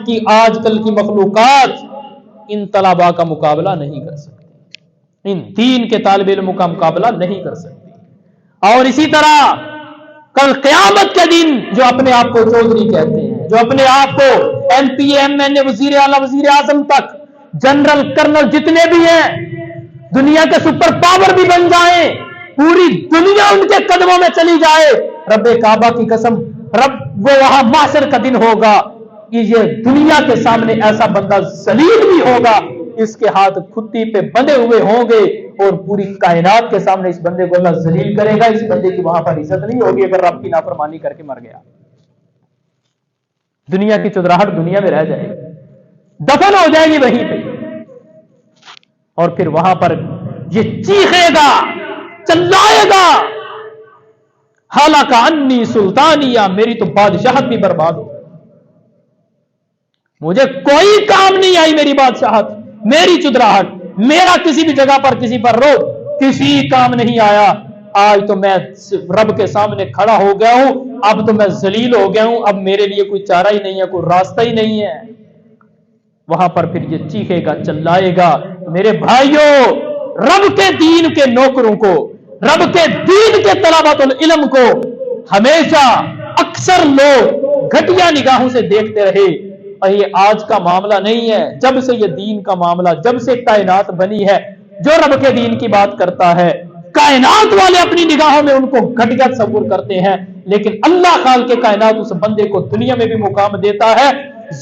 کی آج کل کی مخلوقات ان طلباء کا مقابلہ نہیں کر سکتی، ان دین کے طالب علموں کا مقابلہ نہیں کر سکتی۔ اور اسی طرح کل قیامت کے دن جو اپنے آپ کو چودھری کہتے ہیں، جو اپنے آپ کو ایم پی ایم این اے وزیر اعلیٰ وزیر اعظم تک جنرل کرنل جتنے بھی ہیں، دنیا کے سپر پاور بھی بن جائیں، پوری دنیا ان کے قدموں میں چلی جائے، رب کعبہ کی قسم، رب وہ وہاں محشر کا دن ہوگا کہ یہ دنیا کے سامنے ایسا بندہ ذلیل بھی ہوگا، اس کے ہاتھ کھٹی پہ بندھے ہوئے ہوں گے، اور پوری کائنات کے سامنے اس بندے کو اللہ ذلیل کرے گا، اس بندے کی وہاں پر عزت نہیں ہوگی اگر رب کی نافرمانی کر کے مر گیا۔ دنیا کی چودراہٹ دنیا میں رہ جائے گی، دفن ہو جائے گی وہیں پہ، اور پھر وہاں پر یہ چیخے گا، چلائے گا، حالانکہ انی سلطانیہ، میری تو بادشاہت بھی برباد ہو، مجھے کوئی کام نہیں آئی میری بادشاہت، میری چودراہٹ، میرا کسی بھی جگہ پر کسی پر رو کسی کام نہیں آیا، آج تو میں رب کے سامنے کھڑا ہو گیا ہوں، اب تو میں ذلیل ہو گیا ہوں، اب میرے لیے کوئی چارہ ہی نہیں ہے، کوئی راستہ ہی نہیں ہے۔ وہاں پر پھر یہ چیخے گا، چلائے گا۔ میرے بھائیوں، رب کے دین کے نوکروں کو، رب کے دین کے طلباء العلم کو ہمیشہ اکثر لوگ گھٹیا نگاہوں سے دیکھتے رہے، اور یہ آج کا معاملہ نہیں ہے، جب سے یہ دین کا معاملہ، جب سے کائنات بنی ہے، جو رب کے دین کی بات کرتا ہے، کائنات والے اپنی نگاہوں میں ان کو گھٹیا تصور کرتے ہیں، لیکن اللہ خالق کے کائنات اس بندے کو دنیا میں بھی مقام دیتا ہے،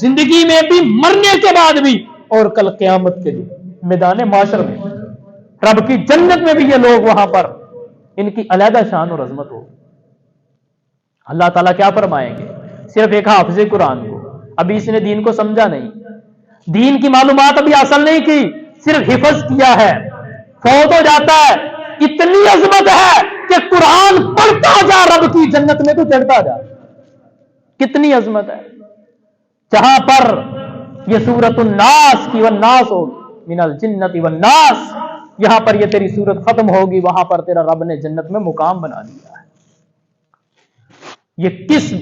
زندگی میں بھی، مرنے کے بعد بھی، اور کل قیامت کے دن میدان معاشر میں، رب کی جنت میں بھی یہ لوگ وہاں پر ان کی علیحدہ شان اور عظمت ہو۔ اللہ تعالیٰ کیا فرمائیں گے؟ صرف ایک حافظ قرآن کو، ابھی اس نے دین کو سمجھا نہیں، دین کی معلومات ابھی حاصل نہیں کی، صرف حفظ کیا ہے، فوت ہو جاتا ہے، اتنی عظمت ہے کہ قرآن پڑھتا جا، رب کی جنت میں تو چڑھتا جا، کتنی عظمت ہے۔ جہاں پر یہ سورۃ الناس کی والناس ہوگی من الجنت والناس، یہاں پر یہ تیری سورت ختم ہوگی، وہاں پر تیرا رب نے جنت میں مقام بنا دیا ہے۔ یہ کس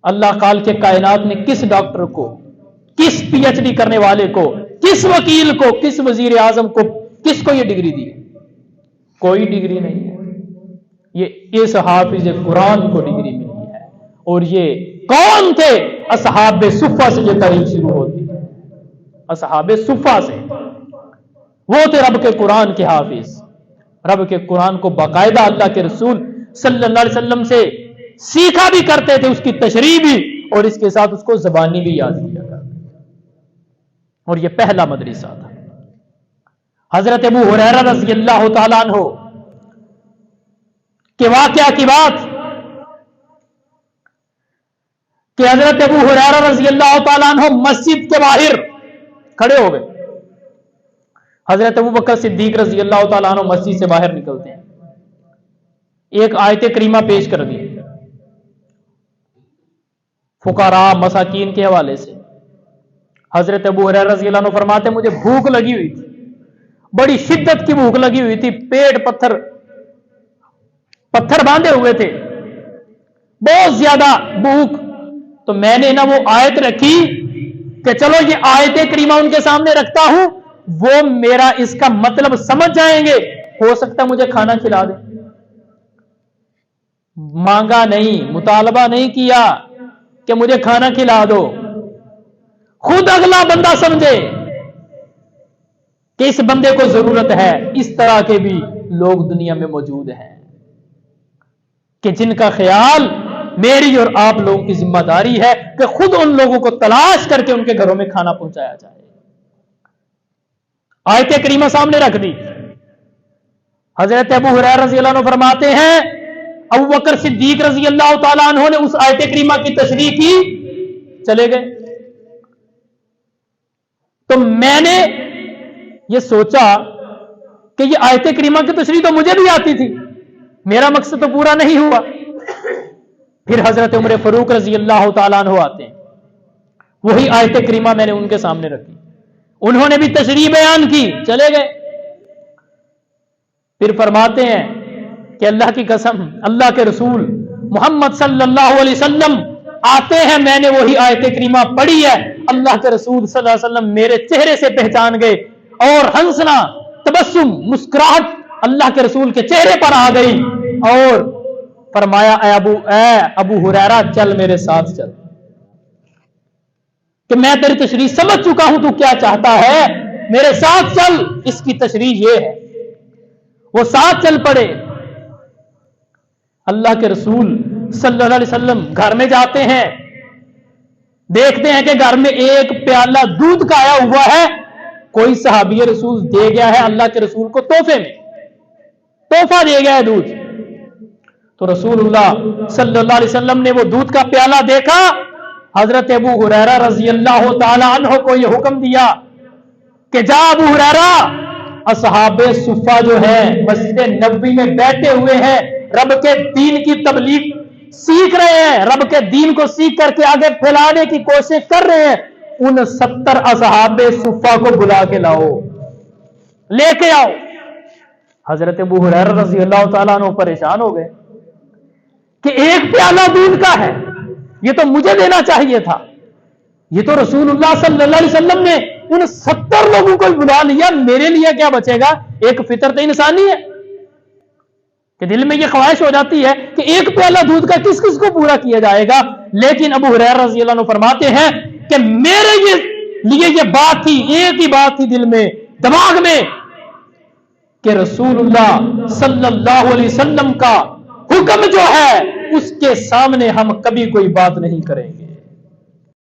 اللہ خالق کے کائنات نے کس ڈاکٹر کو، کس پی ایچ ڈی کرنے والے کو، کس وکیل کو، کس وزیر اعظم کو، کس کو یہ ڈگری دی؟ کوئی ڈگری نہیں ہے، یہ اس حافظ قرآن کو ڈگری ملی ہے۔ اور یہ کون تھے؟ اصحاب صفہ سے یہ تاریخ شروع ہوتی ہے، اصحاب صفہ سے، وہ تھے رب کے قرآن کے حافظ، رب کے قرآن کو باقاعدہ اللہ کے رسول صلی اللہ علیہ وسلم سے سیکھا بھی کرتے تھے، اس کی تشریح بھی، اور اس کے ساتھ اس کو زبانی بھی یاد کیا کرتے تھے، اور یہ پہلا مدرسہ تھا۔ حضرت ابو ہریرہ رضی اللہ تعالیٰ عنہ کے واقعہ کی بات کہ حضرت ابو ہریرہ رضی اللہ تعالیٰ عنہ مسجد کے باہر کھڑے ہو گئے، حضرت ابو بکر صدیق رضی اللہ تعالیٰ عنہ مسجد سے باہر نکلتے ہیں، ایک آیت کریمہ پیش کر دی فقراء مساکین کے حوالے سے۔ حضرت ابو ہریرہ رضی اللہ عنہ فرماتے ہیں مجھے بھوک لگی ہوئی تھی، بڑی شدت کی بھوک لگی ہوئی تھی، پیٹ پتھر باندھے ہوئے تھے، بہت زیادہ بھوک، تو میں نے نا وہ آیت رکھی کہ چلو یہ آیت کریمہ ان کے سامنے رکھتا ہوں، وہ میرا اس کا مطلب سمجھ جائیں گے، ہو سکتا ہے مجھے کھانا کھلا دیں۔ مانگا نہیں، مطالبہ نہیں کیا کہ مجھے کھانا کھلا دو، خود اگلا بندہ سمجھے کہ اس بندے کو ضرورت ہے۔ اس طرح کے بھی لوگ دنیا میں موجود ہیں کہ جن کا خیال میری اور آپ لوگوں کی ذمہ داری ہے کہ خود ان لوگوں کو تلاش کر کے ان کے گھروں میں کھانا پہنچایا جائے۔ آیت کریمہ سامنے رکھ دی، حضرت ابو ہریرہ رضی اللہ عنہ فرماتے ہیں ابو بکر صدیق رضی اللہ تعالیٰ عنہ نے اس آیت کریمہ کی تشریح کی، چلے گئے۔ تو میں نے یہ سوچا کہ یہ آیت کریمہ کی تشریح تو مجھے بھی آتی تھی، میرا مقصد تو پورا نہیں ہوا۔ پھر حضرت عمر فاروق رضی اللہ تعالیٰ عنہ آتے ہیں، وہی آیت کریمہ میں نے ان کے سامنے رکھی، انہوں نے بھی تشریح بیان کی، چلے گئے۔ پھر فرماتے ہیں کہ اللہ کی قسم، اللہ کے رسول محمد صلی اللہ علیہ وسلم آتے ہیں, میں نے وہی آیت کریمہ پڑھی ہے, اللہ کے رسول صلی اللہ علیہ وسلم میرے چہرے سے پہچان گئے اور ہنسنا, تبسم, مسکراہٹ اللہ کے رسول کے چہرے پر آ گئی اور فرمایا اے ابو ہریرہ چل میرے ساتھ چل, کہ میں تیری تشریح سمجھ چکا ہوں تو کیا چاہتا ہے, میرے ساتھ چل. اس کی تشریح یہ ہے, وہ ساتھ چل پڑے. اللہ کے رسول صلی اللہ علیہ وسلم گھر میں جاتے ہیں, دیکھتے ہیں کہ گھر میں ایک پیالہ دودھ کا آیا ہوا ہے, کوئی صحابی رسول دے گیا ہے اللہ کے رسول کو تحفے میں, تحفہ دے گیا ہے دودھ. تو رسول اللہ صلی اللہ علیہ وسلم نے وہ دودھ کا پیالہ دیکھا, حضرت ابو ہریرہ رضی اللہ تعالی عنہ کو یہ حکم دیا کہ جا ابو ہریرہ, اصحاب صفہ جو ہے مسجد نبوی میں بیٹھے ہوئے ہیں, رب کے دین کی تبلیغ سیکھ رہے ہیں, رب کے دین کو سیکھ کر کے آگے پھیلانے کی کوشش کر رہے ہیں, ان 70 اصحاب صفہ کو بلا کے لاؤ, لے کے آؤ. حضرت ابو ہریرہ رضی اللہ تعالیٰ عنہ پریشان ہو گئے کہ ایک پیالہ دودھ کا ہے, یہ تو مجھے دینا چاہیے تھا, یہ تو رسول اللہ صلی اللہ علیہ وسلم نے ان 70 لوگوں کو بلا لیا, میرے لیے کیا بچے گا. ایک فطرت انسانی ہے کہ دل میں یہ خواہش ہو جاتی ہے کہ ایک پیالہ دودھ کا کس کس کو پورا کیا جائے گا. لیکن ابو ہریرہ رضی اللہ عنہ فرماتے ہیں کہ میرے لیے یہ بات تھی, ایک ہی بات تھی دل میں, دماغ میں, کہ رسول اللہ صلی اللہ علیہ وسلم کا حکم جو ہے اس کے سامنے ہم کبھی کوئی بات نہیں کریں گے.